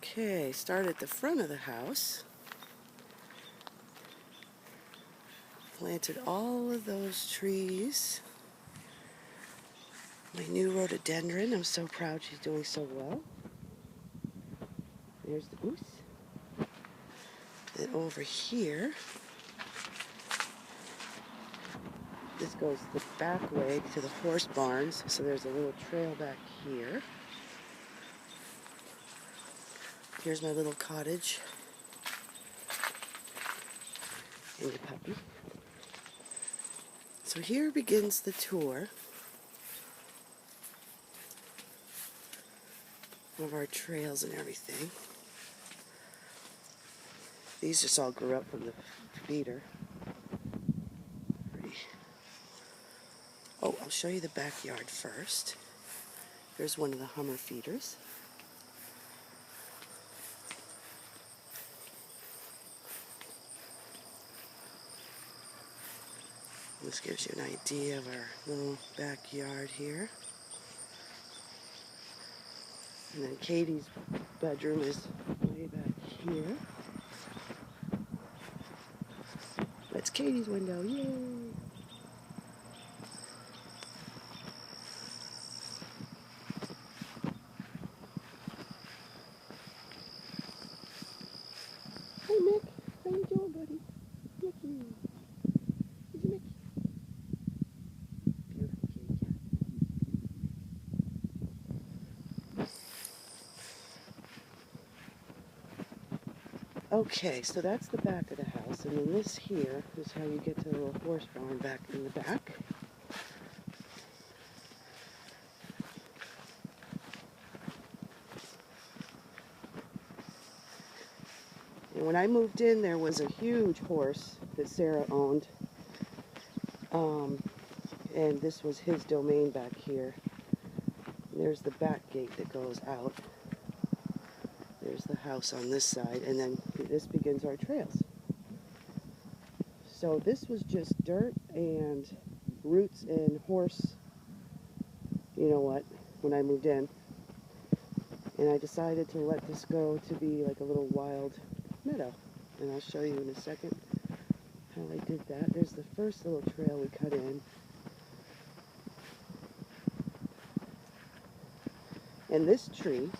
Okay, start at the front of the house. Planted all of those trees. My new rhododendron, I'm so proud she's doing so well. There's the goose. And over here, this goes the back way to the horse barns, so there's a little trail back here. Here's my little cottage and the puppy. So here begins the tour of our trails and everything. These just all grew up from the feeder. Oh, I'll show you the backyard first. There's one of the Hummer feeders. This gives you an idea of our little backyard here. And then Katie's bedroom is way back here. That's Katie's window, yay! Hey Mick, how you doing, buddy? Mickey. Is Mickey? Beautiful kitty cat. Okay, so that's the back of the house, and then this here is how you get to the little horse barn back in the back. And when I moved in, there was a huge horse that Sarah owned, and this was his domain back here. There's the back gate that goes out. There's the house on this side, and then this begins our trails. So this was just dirt and roots and horse, you know what, when I moved in. And I decided to let this go to be like a little wild meadow. And I'll show you in a second how I did that. There's the first little trail we cut in. And this tree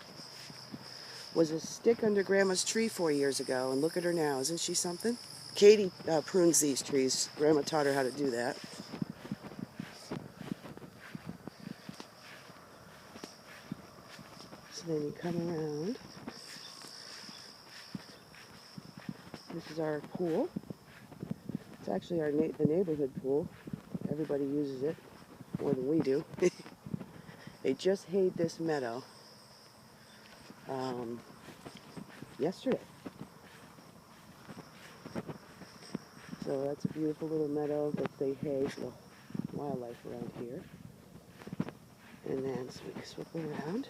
was a stick under Grandma's tree 4 years ago, and look at her now. Isn't she something? Katie prunes these trees. Grandma taught her how to do that. So then you come around. This is our pool. It's actually the neighborhood pool. Everybody uses it more than we do. They just hayed this meadow yesterday. So that's a beautiful little meadow that they hay for the wildlife around here. And then so we can swip around.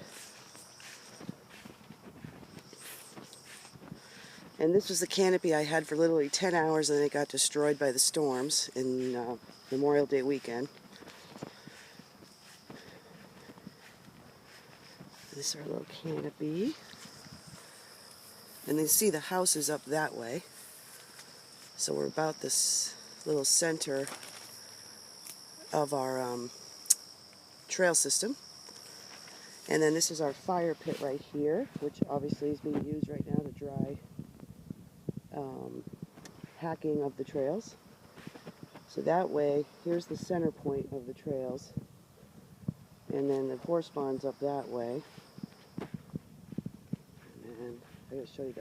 And this was the canopy I had for literally 10 hours, and then it got destroyed by the storms in Memorial Day weekend. This is our little canopy. And then you see the house is up that way. So we're about this little center of our trail system. And then this is our fire pit right here, which obviously is being used right now to dry hacking of the trails. So that way, here's the center point of the trails. And then the horse barn's up that way. And I'm going to show you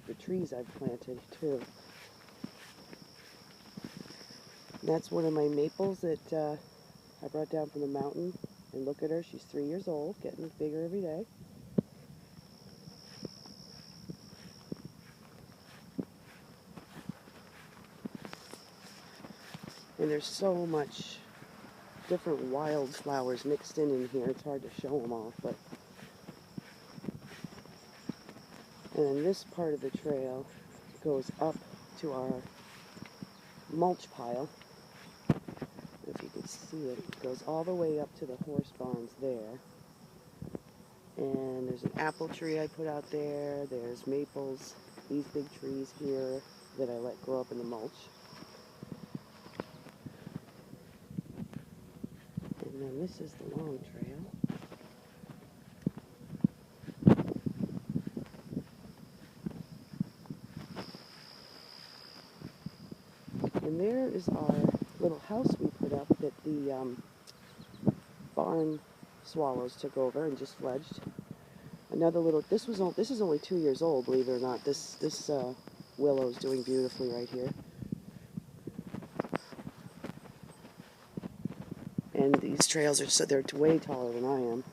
the trees I've planted too. And that's one of my maples that I brought down from the mountain. And look at her, she's 3 years old, getting bigger every day. And there's so much different wildflowers mixed in here. It's hard to show them all, but. And then this part of the trail goes up to our mulch pile. If you can see it, it goes all the way up to the horse barns there. And there's an apple tree I put out there. There's maples, these big trees here that I let grow up in the mulch. And then this is the long trail. And there is our little house we put up that the barn swallows took over and just fledged. Another little, this is only 2 years old, believe it or not. This willow is doing beautifully right here. And these trails are they're way taller than I am.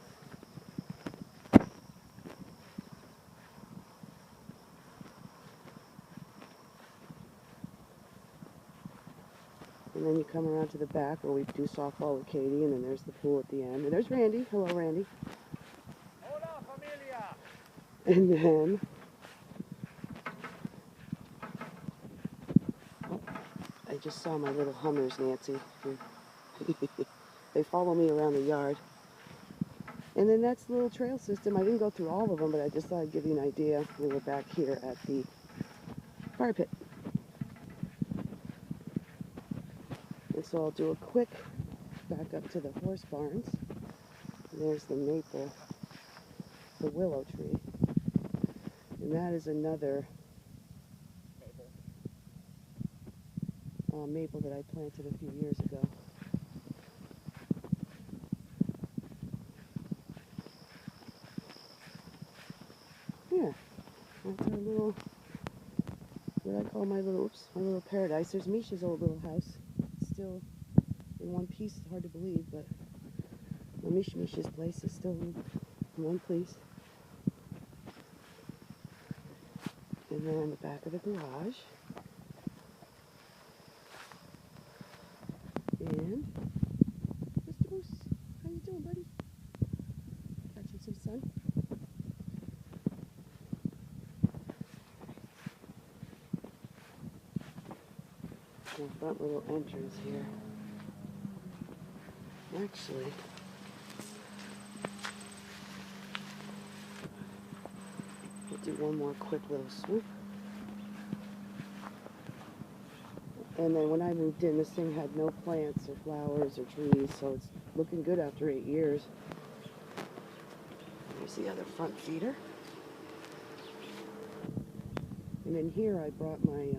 And then you come around to the back where we do softball with Katie, and then there's the pool at the end. And there's Randy. Hello, Randy. Hola, familia. And then, oh, I just saw my little hummers, Nancy. They follow me around the yard. And then that's the little trail system. I didn't go through all of them, but I just thought I'd give you an idea. We were back here at the fire pit. And so I'll do a quick back up to the horse barns. And there's the maple, the willow tree. And that is another maple that I planted a few years ago. Yeah, that's our little, what I call my little paradise. There's Misha's old little house. It's still in one piece. It's hard to believe, but Misha's place is still in one piece. And then the back of the garage. And Mr. Moose, how you doing, buddy? Catching some sun. The front little entrance here. Actually, we'll do one more quick little swoop. And then when I moved in, this thing had no plants or flowers or trees, so it's looking good after 8 years. Here's the other front feeder. And then here I brought my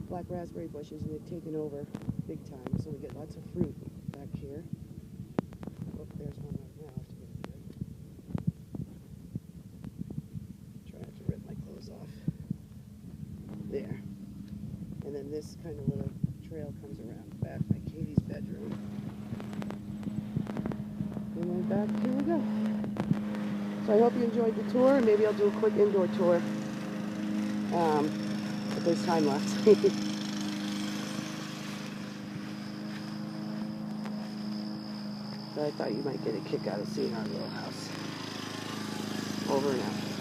black raspberry bushes, and they've taken over big time, so we get lots of fruit back here. Oh, there's one right now. I have to get it good. Try not to rip my clothes off. There. And then this kind of little trail comes around back by Katie's bedroom. And then back, here we go. So I hope you enjoyed the tour, and maybe I'll do a quick indoor tour. If there's time left. So I thought you might get a kick out of seeing our little house. Over and out.